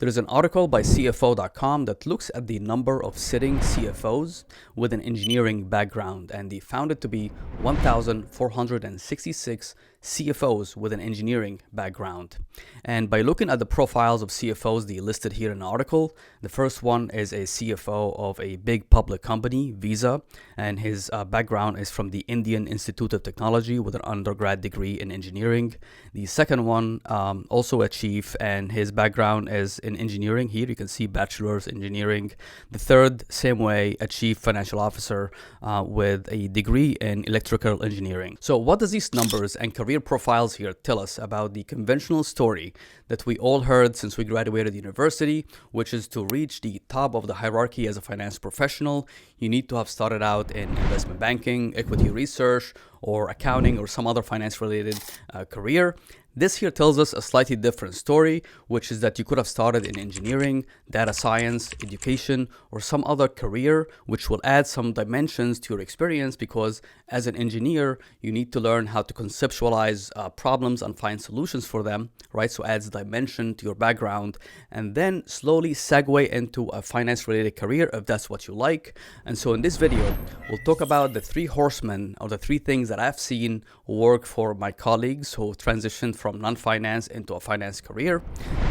There is an article by CFO.com that looks at the number of sitting CFOs with an engineering background, and they found it to be 1,466 CFOs with an engineering background. And by looking at the profiles of CFOs they listed here in the article, the first one is a CFO of a big public company, Visa, and his background is from the Indian Institute of Technology with an undergrad degree in engineering. The second one, also a chief, and his background is in engineering. Here you can see bachelor's engineering. The third, same way, a chief financial officer with a degree in electrical engineering. So what does these numbers and career profiles here tell us about the conventional story that we all heard since we graduated university, which is to reach the top of the hierarchy as a finance professional, you need to have started out in investment banking, equity research, or accounting, or some other finance related career. This here tells us a slightly different story, which is that you could have started in engineering, data science, education, or some other career, which will add some dimensions to your experience, because as an engineer, you need to learn how to conceptualize problems and find solutions for them, right? So adds dimension to your background, and then slowly segue into a finance related career if that's what you like. And so in this video, we'll talk about the three horsemen, or the three things that I've seen work for my colleagues who transitioned from non-finance into a finance career.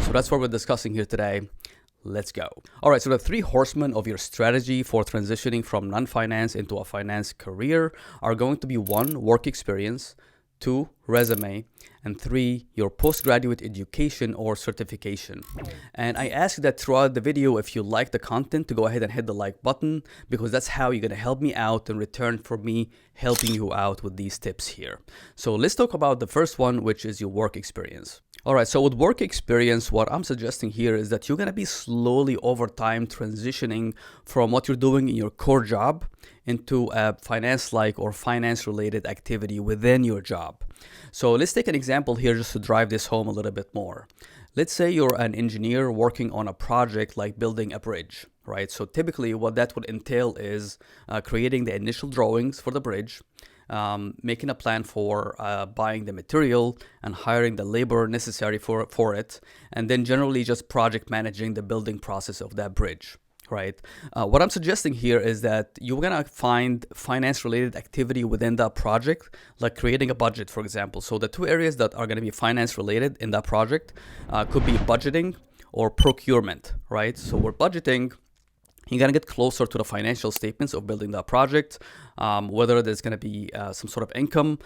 So that's what we're discussing here today. Let's go. All right, so the three horsemen of your strategy for transitioning from non-finance into a finance career are going to be: 1, work experience; 2, resume; and 3, your postgraduate education or certification. And I ask that throughout the video, if you like the content, to go ahead and hit the like button, because that's how you're going to help me out in return for me helping you out with these tips here. So let's talk about the first one, which is your work experience. All right, so with work experience, what I'm suggesting here is that you're going to be slowly over time transitioning from what you're doing in your core job into a finance-like or finance-related activity within your job. So let's take an example here just to drive this home a little bit more. Let's say you're an engineer working on a project like building a bridge, right? So typically what that would entail is creating the initial drawings for the bridge, making a plan for buying the material and hiring the labor necessary for it, and then generally just project managing the building process of that bridge. Right. What I'm suggesting here is that you're going to find finance related activity within that project, like creating a budget, for example. So the two areas that are going to be finance related in that project could be budgeting or procurement, right? So we're budgeting. You're going to get closer to the financial statements of building that project, whether there's going to be some sort of income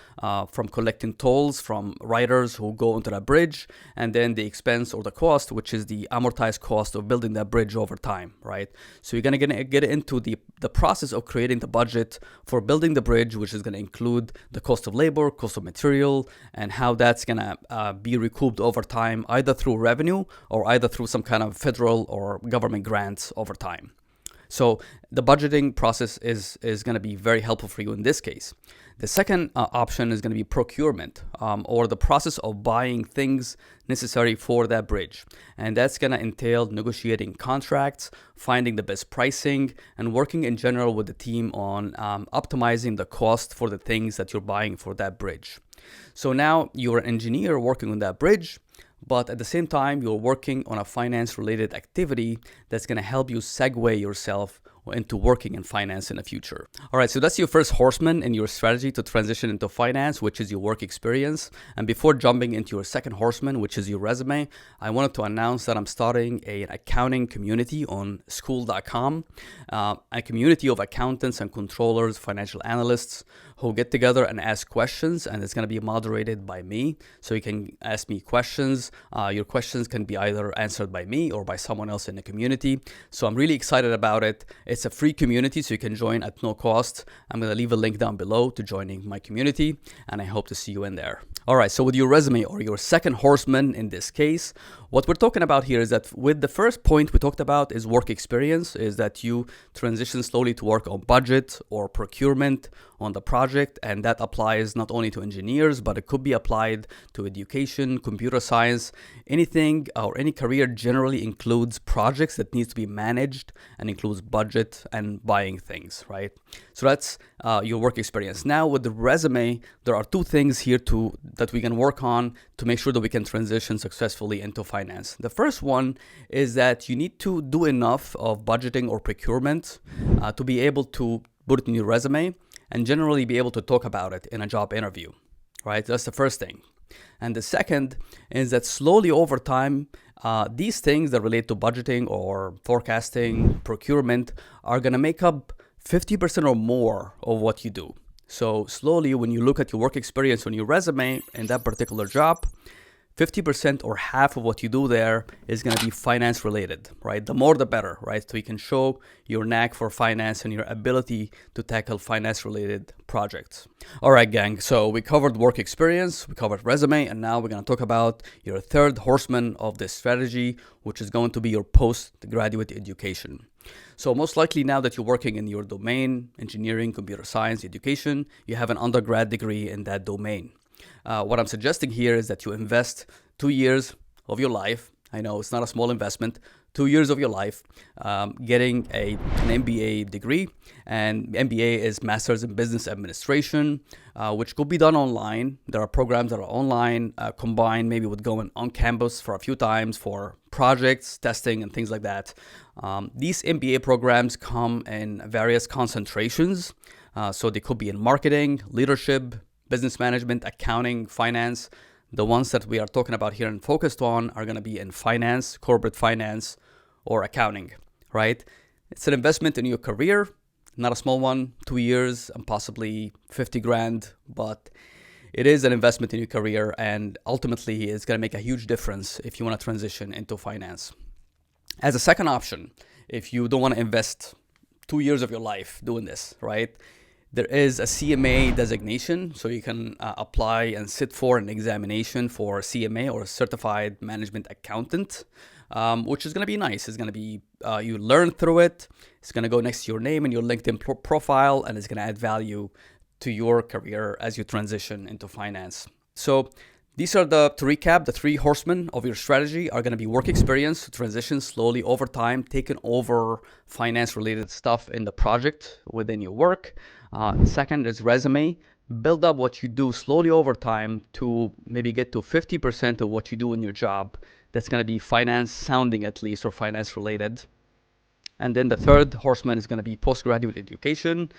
from collecting tolls from riders who go into that bridge, and then the expense or the cost, which is the amortized cost of building that bridge over time, right? So you're going to get into the process of creating the budget for building the bridge, which is going to include the cost of labor, cost of material, and how that's going to be recouped over time, either through revenue or either through some kind of federal or government grants over time. So the budgeting process is going to be very helpful for you in this case. The second option is going to be procurement, or the process of buying things necessary for that bridge. And that's going to entail negotiating contracts, finding the best pricing, and working in general with the team on optimizing the cost for the things that you're buying for that bridge. So now you're an engineer working on that bridge, but at the same time, you're working on a finance-related activity that's going to help you segue yourself into working in finance in the future. All right, so that's your first horseman in your strategy to transition into finance, which is your work experience. And before jumping into your second horseman, which is your resume, I wanted to announce that I'm starting an accounting community on school.com, a community of accountants and controllers, financial analysts who get together and ask questions, and it's going to be moderated by me. So you can ask me questions. Your questions can be either answered by me or by someone else in the community. So I'm really excited about it. It's a free community, so you can join at no cost. I'm going to leave a link down below to joining my community, and I hope to see you in there. All right, so with your resume, or your second horseman in this case, what we're talking about here is that with the first point we talked about is work experience, is that you transition slowly to work on budget or procurement on the project, and that applies not only to engineers, but it could be applied to education, computer science. Anything or any career generally includes projects that needs to be managed and includes budget and buying things, right? So that's your work experience. Now with the resume, there are two things here that we can work on to make sure that we can transition successfully into finance. The first one is that you need to do enough of budgeting or procurement to be able to put it in your resume and generally be able to talk about it in a job interview, right? That's the first thing. And the second is that slowly over time, these things that relate to budgeting or forecasting, procurement are going to make up 50% or more of what you do. So slowly, when you look at your work experience on your resume in that particular job, 50% or half of what you do there is going to be finance related, right? The more the better, right? So you can show your knack for finance and your ability to tackle finance related projects. All right, gang. So we covered work experience, we covered resume, and now we're going to talk about your third horseman of this strategy, which is going to be your postgraduate education. So most likely now that you're working in your domain, engineering, computer science, education, you have an undergrad degree in that domain. What I'm suggesting here is that you invest 2 years of your life. I know it's not a small investment. 2 years of your life getting an MBA degree. And MBA is Master's in Business Administration, which could be done online. There are programs that are online, combined maybe with going on campus for a few times for projects, testing, and things like that. These MBA programs come in various concentrations. So they could be in marketing, leadership, business management, accounting, finance. The ones that we are talking about here and focused on are going to be in finance, corporate finance, or accounting, right? It's an investment in your career, not a small one, 2 years and possibly 50 grand, but it is an investment in your career, and ultimately it's going to make a huge difference if you want to transition into finance. As a second option, if you don't want to invest 2 years of your life doing this, right? There is a CMA designation, so you can apply and sit for an examination for CMA or Certified Management Accountant, which is going to be nice. It's going to be, you learn through it. It's going to go next to your name and your LinkedIn profile, and it's going to add value to your career as you transition into finance. So these are to recap, the three horsemen of your strategy are going to be work experience, transition slowly over time, taking over finance related stuff in the project within your work. Second is resume. Build up what you do slowly over time to maybe get to 50% of what you do in your job. That's going to be finance sounding at least, or finance related. And then the third horseman is going to be postgraduate education,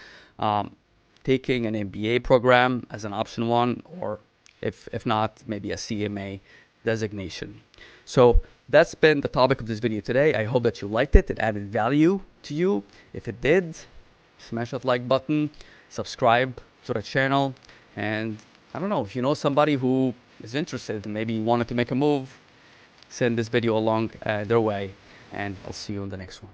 taking an MBA program as an option one, or if not, maybe a CMA designation. So that's been the topic of this video today. I hope that you liked it. It added value to you. If it did, smash that like button, subscribe to the channel, and I don't know, if you know somebody who is interested and maybe wanted to make a move, send this video along their way, and I'll see you in the next one.